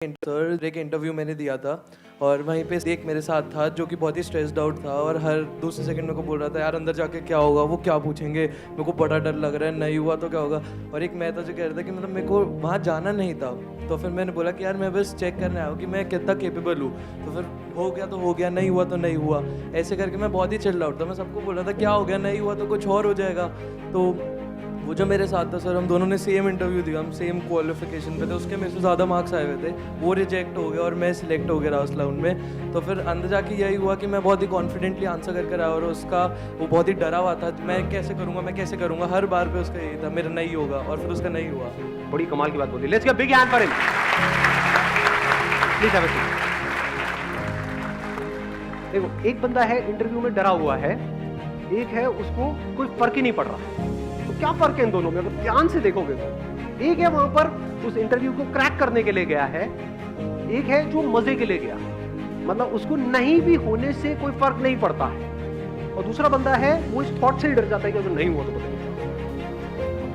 Sir एक interview मैंने दिया था और वहीं पे एक मेरे साथ था जो कि बहुत ही स्ट्रेस्ड आउट था और हर दूसरे सेकंड मेरे को बोल रहा था यार अंदर जाके क्या होगा, वो क्या पूछेंगे, मेरे को बड़ा डर लग रहा है, नहीं हुआ तो क्या होगा। और एक मैं था जो कह रहा था कि मतलब मेरे को वहाँ जाना नहीं था। तो फिर मैंने बोला कि यार मैं बस चेक करने आया हूँ कि मैं कितना केपेबल हूँ। तो फिर हो गया तो हो गया, नहीं हुआ तो नहीं हुआ, ऐसे करके मैं बहुत ही चिल्ड आउट था। मैं सबको बोल रहा था क्या हो गया, नहीं हुआ तो कुछ और हो जाएगा। तो वो जो मेरे साथ था सर, हम दोनों ने सेम इंटरव्यू दिया, हम सेम क्वालिफिकेशन पे थे, उसके मेरे से ज़्यादा मार्क्स आए हुए थे, वो रिजेक्ट हो गया और मैं सिलेक्ट हो गया राउस राउंड में। तो फिर अंदर जाके यही हुआ कि मैं बहुत ही कॉन्फिडेंटली आंसर करके आया और उसका वो बहुत ही डरा हुआ था, मैं कैसे करूँगा, हर बार पे उसका यही था मेरा नहीं होगा, और फिर उसका नहीं हुआ। बड़ी कमाल की बात बोली। Let's give big hand for him. Please have a seat. देखो, एक बंदा है इंटरव्यू में डरा हुआ है, एक है उसको कोई फर्क ही नहीं पड़ रहा है। तो क्या फर्क है इन दोनों में? अगर ध्यान से देखोगे तो एक है वहां पर उस इंटरव्यू को क्रैक करने के लिए गया है, एक है जो मजे के लिए गया, मतलब उसको नहीं भी होने से कोई फर्क नहीं पड़ता है, और दूसरा बंदा है वो इस थॉट से ही डर जाता है कि अगर नहीं हुआ तो पता नहीं।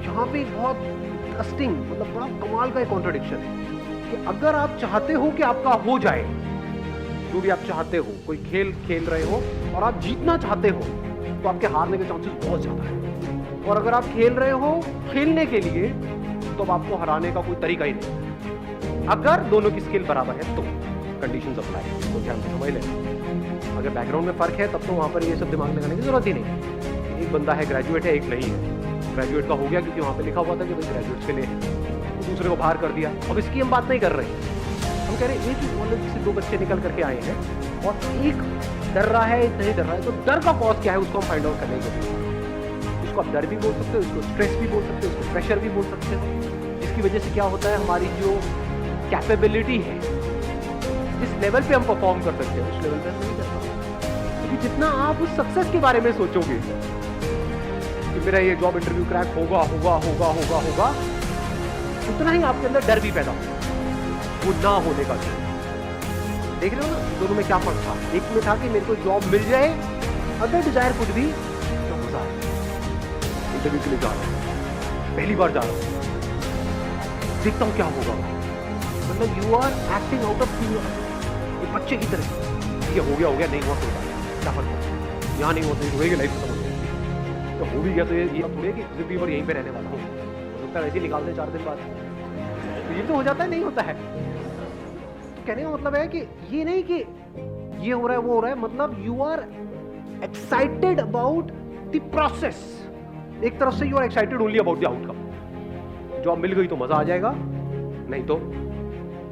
यहाँ पे बहुत इंटरेस्टिंग, मतलब बड़ा कमाल का एक कॉन्ट्रडिक्शन है कि अगर आप चाहते हो कि आपका हो जाए, जो भी आप चाहते हो, कोई खेल खेल रहे हो और आप जीतना चाहते हो, तो आपके हारने के चांसेस बहुत ज्यादा है। और अगर आप खेल रहे हो खेलने के लिए, तो आपको हराने का कोई तरीका ही नहीं। अगर दोनों की स्किल बराबर है तो कंडीशंस अप्लाई, तो ध्यान से समझ लें। अगर बैकग्राउंड में फर्क है तब तो वहां पर ये सब दिमाग लगाने की जरूरत ही नहीं। एक बंदा है ग्रेजुएट है, एक नहीं है। ग्रेजुएट का हो गया क्योंकि वहां पर लिखा हुआ था कि भाई ग्रेजुएट के लिए है, तो दूसरे को बाहर कर दिया। अब इसकी हम बात नहीं कर रहे हैं, हम कह रहे हैं एक ही कॉलेज से दो बच्चे निकल करके आए हैं और एक डर रहा है, एक नहीं डर रहा है। तो डर का कॉज क्या है उसको हम फाइंड आउट करने के लिए, उसको आप डर भी बोल सकते हो, उसको स्ट्रेस भी बोल सकते हो, उसको प्रेशर भी बोल सकते हो, जिसकी वजह से क्या होता है, हमारी जो कैपेबिलिटी है, जिस लेवल पे हम परफॉर्म कर सकते हैं उस लेवल पे हम नहीं कर पाते। क्योंकि जितना आप उस सक्सेस के बारे में सोचोगे कि मेरा ये जॉब इंटरव्यू क्रैक होगा होगा होगा होगा होगा, उतना ही आपके अंदर डर भी पैदा होगा, वो ना होने का। देख रहे हो ना दोनों में क्या फर्क था? एक में था कि मेरे को जॉब मिल जाए, अदर डिजायर कुछ भी तो मजा आए। इंटरव्यू के लिए जा रहा हूं, पहली बार जा रहा हूं, देखता हूं क्या होगा। मतलब you are acting out of curiosity, एक बच्चे की तरह। ये हो गया नहीं हुआ तो क्या फर्क है, यहाँ नहीं हुआ तो होएगी, लाइफ खत्म हो जाएगी। तो हो भी गया तो ये थोड़ी है कि जिंदगी भर यहीं पे रहने वाला हूँ, हो सकता है वैसे ही निकाल दे 4 दिन बाद, तो ये तो हो जाता है, नहीं होता है। तो कहने का मतलब है कि ये नहीं कि ये हो रहा है वो हो रहा है, मतलब you are excited about the process. एक तरफ से you are excited only about the outcome. Job मिल गई तो मजा आ जाएगा, नहीं तो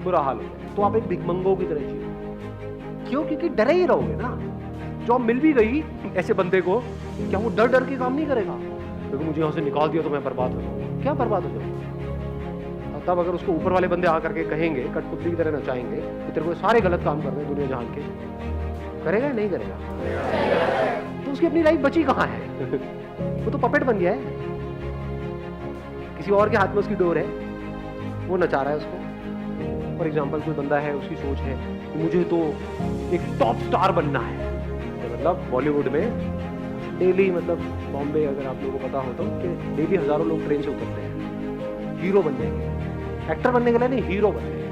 बुरा हाल हो जाएगा। तो आप एक भिखमंगों की तरह जियो। क्यों? क्योंकि डरे ही रहोगे ना। जॉब मिल भी गई ऐसे बंदे को, क्या वो डर डर के काम नहीं करेगा? क्योंकि मुझे यहां से निकाल दिया तो मैं बर्बाद हो जाऊंगा। क्या बर्बाद हो जाऊंगा? तब अगर उसको ऊपर वाले बंदे आकर के कहेंगे, कठपुतली की तरह नचाएंगे कि तेरे को सारे गलत काम कर रहे हैं दुनिया जहान के, करेगा या नहीं करेगा? तो उसकी अपनी लाइफ बची कहां है? वो तो पपेट बन गया है, किसी और के हाथ में उसकी डोर है, वो नचा रहा है उसको। फॉर एग्जाम्पल कोई बंदा है, उसकी सोच है कि मुझे तो एक टॉप स्टार बनना है, मतलब बॉलीवुड में डेली, मतलब बॉम्बे अगर आप लोगों को पता हो तो कि डेली हजारों लोग ट्रेन से उतरते हैं हीरो बनने के लिए। एक्टर बनने के लिए नहीं, हीरो बनने के लिए।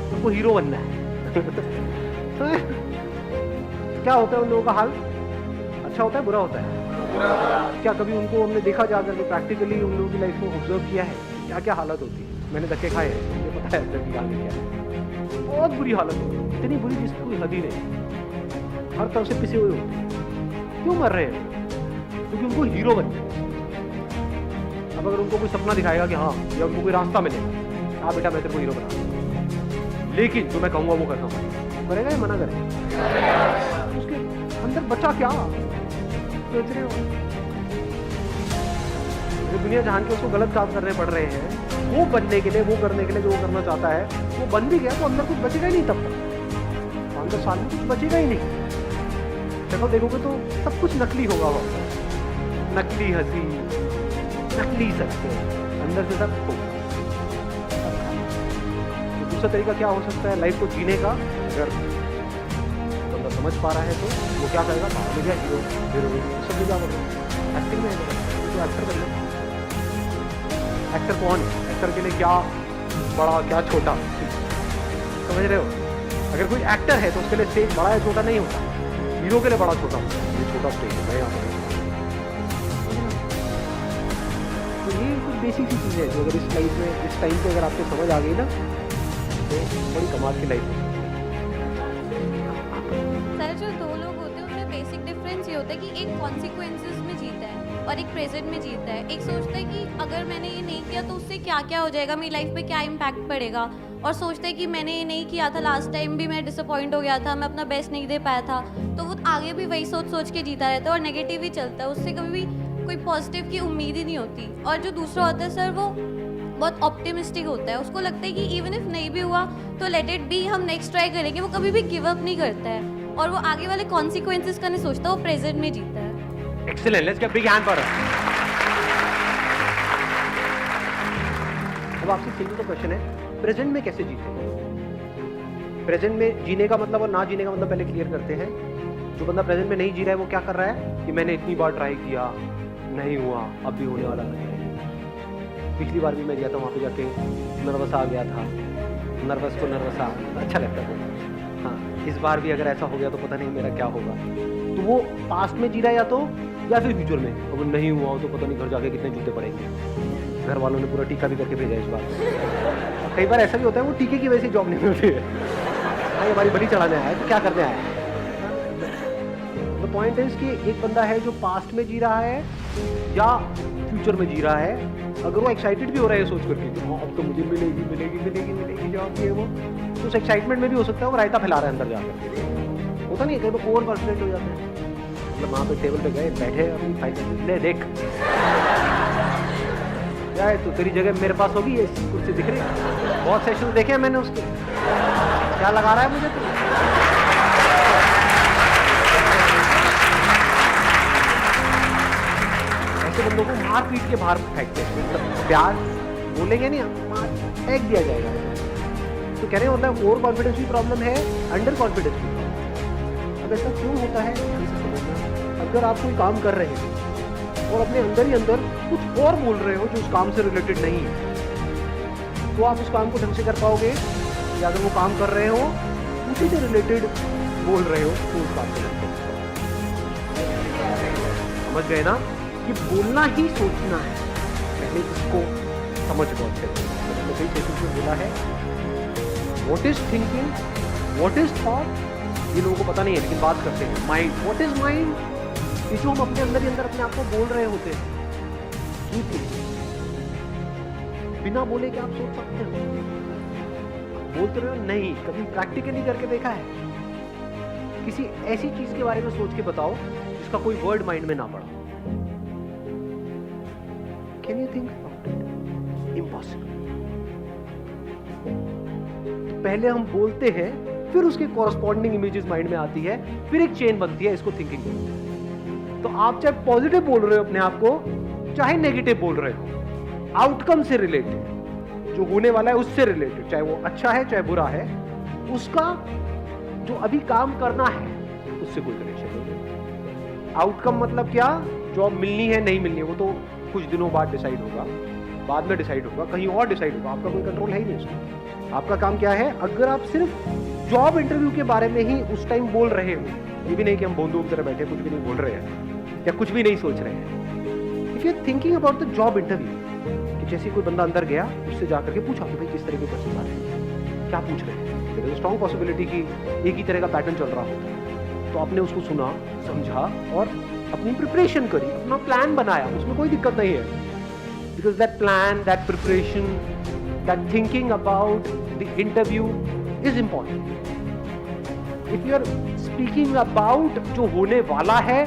उनको हीरो बनना है। तो क्या होता है उन लोगों का हाल? अच्छा होता है, बुरा होता है? क्या कभी उनको हमने देखा जाकर के प्रैक्टिकली उन लोगों की लाइफ को ऑब्जर्व किया है क्या क्या हालत होती है? मैंने धक्के खाए हैं, मुझे पता है अंदर की हालत क्या है। बहुत बुरी हालत होती है, इतनी बुरी जिसकी कोई हद ही नहीं, हर तरफ से पिसे हुए होते हैं। क्यों मर रहे हैं? क्योंकि उनको हीरो बनना है। अब अगर उनको कोई सपना दिखाएगा कि हाँ, या उनको कोई रास्ता मिलेगा, हाँ बेटा मैं तेरे को हीरो बना, लेकिन जो मैं कहूँगा वो करना पड़ेगा, करेगा या मना करेगा? उसके अंदर बचा क्या? सोच रहे हो जो दुनिया जहान के उसको गलत काम करने पड़ रहे हैं, वो बनने के लिए, वो करने के लिए जो वो करना चाहता है, वो बन भी गया तो अंदर कुछ बचेगा ही नहीं। तब तक 5-10 साल में कुछ बचेगा ही नहीं। देखो देखोगे तो सब कुछ नकली होगा, वो नकली हंसी, नकली सक्सेस, अंदर से सब खो। तो दूसरा तरीका क्या हो सकता है लाइफ को जीने का? अगर बंदा समझ पा रहा है तो वो क्या करेगा? बाहर में गया हीरो हीरोइन सब मिल जाओगे, एक्टिंग में तो एक्टर बन लो। एक्टर कौन है? एक्टर के लिए क्या बड़ा क्या छोटा, समझ रहे हो? अगर कोई एक्टर है तो उसके लिए स्टेज बड़ा या छोटा नहीं होता, हीरो के लिए बड़ा छोटा होता है, ये छोटा स्टेज है, मैं यहाँ पर। तो ये कुछ बेसिक सी चीज़ है जो अगर इस लाइफ में इस टाइम पे अगर आपको समझ आ गई ना तो बड़ी कमाल की लाइफ है। सर जो दो लोग होते हैं उनमें बेसिक डिफरेंस ये होता है कि एक कॉन्सिक्वेंसेस में जीता है और एक प्रेजेंट में जीता है। एक सोचता है कि अगर मैंने ये नहीं किया तो उससे क्या क्या हो जाएगा, मेरी लाइफ पे क्या इम्पैक्ट पड़ेगा, और सोचते हैं कि मैंने ये नहीं किया था, लास्ट टाइम भी मैं डिसअपॉइंट हो गया था, मैं अपना बेस्ट नहीं दे पाया था, तो वो आगे भी वही सोच सोच के जीता रहता है और नेगेटिव ही चलता है, उससे कभी भी कोई पॉजिटिव की उम्मीद ही नहीं होती। और जो दूसरा होता है सर वो बहुत ऑप्टिमिस्टिक होता है, उसको लगता है कि इवन इफ नहीं भी हुआ तो लेट इट बी, हम नेक्स्ट ट्राई करेंगे, वो कभी भी गिव अप नहीं करता है और वो आगे वाले कॉन्सिक्वेंसेस का नहीं सोचता, वो प्रेजेंट में जीता है। Excellent, let's get big hand for her. अब आपसे सिंपल सा क्वेश्चन है, प्रेजेंट में कैसे जीते? प्रेजेंट में जीने का मतलब और ना जीने का मतलब पहले क्लियर करते हैं। जो बंदा प्रेजेंट में नहीं जी रहा है वो क्या कर रहा है कि मैंने इतनी बार ट्राई किया, नहीं हुआ, अब भी होने वाला नहीं है। पिछली बार भी मैं गया था वहाँ पे जाके नर्वस आ गया था, नर्वस को नर्वस आ अच्छा लगता है। हाँ, इस बार भी अगर ऐसा हो गया तो पता नहीं मेरा क्या होगा। तो वो पास्ट में जी रहा है या फिर फ्यूचर में। अब नहीं हुआ तो पता नहीं घर जाके कितने जूते पड़ेंगे। घर वालों ने पूरा टीका भी करके भेजा इस बार। कई बार ऐसा भी होता है वो टीके की वजह से जॉब नहीं मिलती है। हाँ, ये हमारी बलि चढ़ाने आया है तो क्या करने आया है। द पॉइंट इज कि एक बंदा है जो पास्ट में जी रहा है या फ्यूचर में जी रहा है। अगर वो एक्साइटेड भी हो रहा है सोच करके कि हाँ अब तो मुझे मिलेगी मिलेगी मिलेगी मिलेगी जॉब, ये वो, तो उस एक्साइटमेंट में भी हो सकता है वो रायता फैला रहा है अंदर जाकर। होता नहीं है, कई बार ओवर कॉन्फिडेंट हो जाते हैं। मतलब वहाँ पे टेबल पे गए, बैठे, अपनी फाइल ले देख क्या है, तो तेरी जगह मेरे पास होगी, ये कुर्सी दिख रही है। बहुत सेशन देखे हैं मैंने उसके, क्या लगा रहा है मुझे तो। ऐसे बंदों को मार पीट के बाहर फेंकते हैं, मतलब प्यार बोलेंगे नहीं, मार फेंक दिया जाएगा। तो कह रहे हैं मतलब ओवर कॉन्फिडेंस की प्रॉब्लम है, अंडर कॉन्फिडेंस की प्रॉब्लम। अब ऐसा क्यों होता है अगर आप कोई काम कर रहे हैं और अपने अंदर ही अंदर कुछ और बोल रहे हो जो उस काम से रिलेटेड नहीं है, तो आप उस काम को ढंग से कर पाओगे? या अगर वो काम कर रहे हो उसी से रिलेटेड बोल रहे हो तो उस काम से समझ गए ना कि बोलना ही सोचना है। पहले इसको समझ लो अच्छे से। तो कई सेशन में बोला है what is thinking, what is thought, ये लोगों को पता नहीं है लेकिन बात करते हैं। माइंड, व्हाट इज माइंड, ये जो हम अपने अंदर ही अंदर अपने आप को बोल रहे होते हैं। बिना बोले क्या आप सोच सकते हो? बोलते रहे हो नहीं, कभी प्रैक्टिकली करके देखा है? किसी ऐसी चीज के बारे में सोच के बताओ जिसका कोई वर्ड माइंड में ना पड़ा। Can you think about it? Impossible. तो पहले हम बोलते हैं, फिर उसके कॉरस्पॉन्डिंग इमेजेस माइंड में आती है, फिर एक चेन बनती है, इसको थिंकिंग बोलते हैं। तो आप चाहे पॉजिटिव बोल रहे हो अपने आप को, चाहे नेगेटिव बोल रहे हो, आउटकम से रिलेटेड, जो होने वाला है उससे रिलेटेड, चाहे वो अच्छा है चाहे बुरा है, उसका जो अभी काम करना है उससे कोई कनेक्शन नहीं। आउटकम मतलब क्या? जॉब मिलनी है नहीं मिलनी है वो तो कुछ दिनों बाद डिसाइड होगा, बाद में डिसाइड होगा, कहीं और डिसाइड होगा, आपका कोई कंट्रोल है ही नहीं उसका। आपका काम क्या है? अगर आप सिर्फ जॉब इंटरव्यू के बारे में ही उस टाइम बोल रहे हो, ये भी नहीं कि हम बंदूक की तरह बैठे कुछ भी नहीं बोल रहे हैं या कुछ भी नहीं सोच रहे हैं। If you are thinking about the job interview, कि जैसे कोई बंदा अंदर गया, उससे जाकर के पूछा कि भाई किस तरह के क्वेश्चन आ रहे हैं, क्या पूछ रहे हैं, देयर इज स्ट्रांग पॉसिबिलिटी कि एक ही तरह का पैटर्न चल रहा होता है। तो आपने उसको सुना, समझा और अपनी प्रिपरेशन करी, अपना प्लान बनाया, उसमें कोई दिक्कत नहीं है। Because that plan, that preparation, that thinking about the interview is important. If you are speaking about जो होने वाला है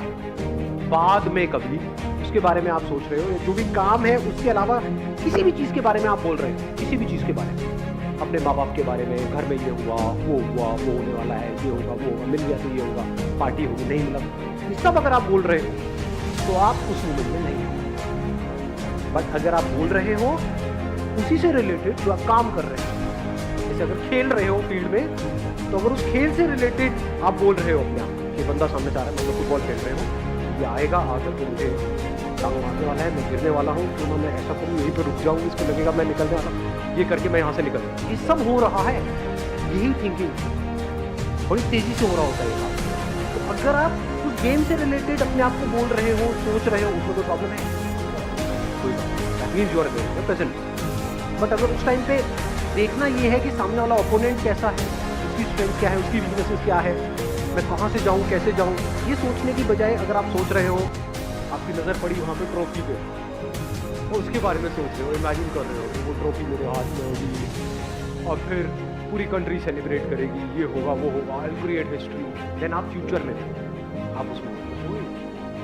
बाद में, कभी उसके बारे में आप सोच रहे हो, जो भी काम है उसके अलावा किसी भी चीज के बारे में आप बोल रहे हो, किसी भी चीज के बारे में, अपने माँ बाप के बारे में, घर में ये हुआ, वो होने वाला है, ये होगा, वो होगा, मिल गया तो ये होगा, पार्टी होगी, नहीं मिला, ये सब अगर आप बोल रहे हो तो आप उस मोमेंट में नहीं हो। बट अगर आप बोल रहे हो उसी से रिलेटेड जो आप काम कर रहे हो, जैसे अगर खेल रहे हो फील्ड में, तो अगर उस खेल से रिलेटेड आप बोल रहे हो अपने आप, ये बंदा सामने से आ रहा है, मतलब फुटबॉल खेल रहे हो, ये आएगा आकर तो मुझे टांग मारने वाला है, मैं गिरने वाला हूँ, तो मैं ऐसा करूँ, यहीं पर रुक जाऊँ, इसको लगेगा मैं निकलने वाला हूँ, ये करके मैं यहाँ से निकल, ये सब हो रहा है, यही थिंकिंग थोड़ी तेजी से हो रहा होता है ये काम। तो अगर आप उस गेम से रिलेटेड अपने आप को बोल रहे हो, सोच रहे हो, उसमें कोई प्रॉब्लम है? कोई that means you are present. But अगर उस टाइम पे देखना ये है कि सामने वाला ओपोनेंट कैसा है, उसकी स्ट्रेंथ क्या है, उसकी वीकनेसेस क्या है, मैं कहाँ से जाऊँ, कैसे जाऊँ, ये सोचने की बजाय अगर आप सोच रहे हो, आपकी नज़र पड़ी वहाँ पे ट्रॉफी पे, तो उसके बारे में सोच रहे हो, इमेजिन कर रहे हो कि वो ट्रॉफी मेरे हाथ में होगी और फिर पूरी कंट्री सेलिब्रेट करेगी, ये होगा वो होगा, I will create history. Then आप फ्यूचर में आप उसमें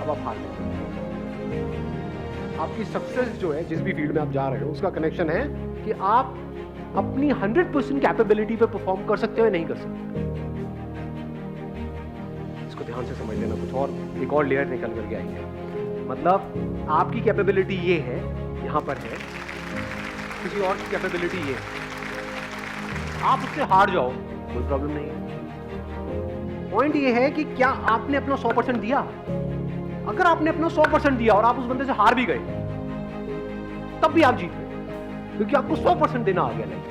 अब आप हार गए। आपकी सक्सेस जो है जिस भी फील्ड में आप जा रहे हो उसका कनेक्शन है कि आप अपनी 100% कैपेबिलिटी पे परफॉर्म कर सकते हो या नहीं कर सकते। इसको ध्यान से समझ लेना, कुछ और एक और लेयर निकल करके आई है। मतलब आपकी कैपेबिलिटी ये है, यहां पर है, किसी और की कैपेबिलिटी ये है, आप उससे हार जाओ कोई प्रॉब्लम नहीं है। पॉइंट ये है कि क्या आपने अपना 100% दिया। अगर आपने अपना 100% दिया और आप उस बंदे से हार भी गए, तब भी आप जीत गए, क्योंकि आपको 100% देना आ गया लाइफ।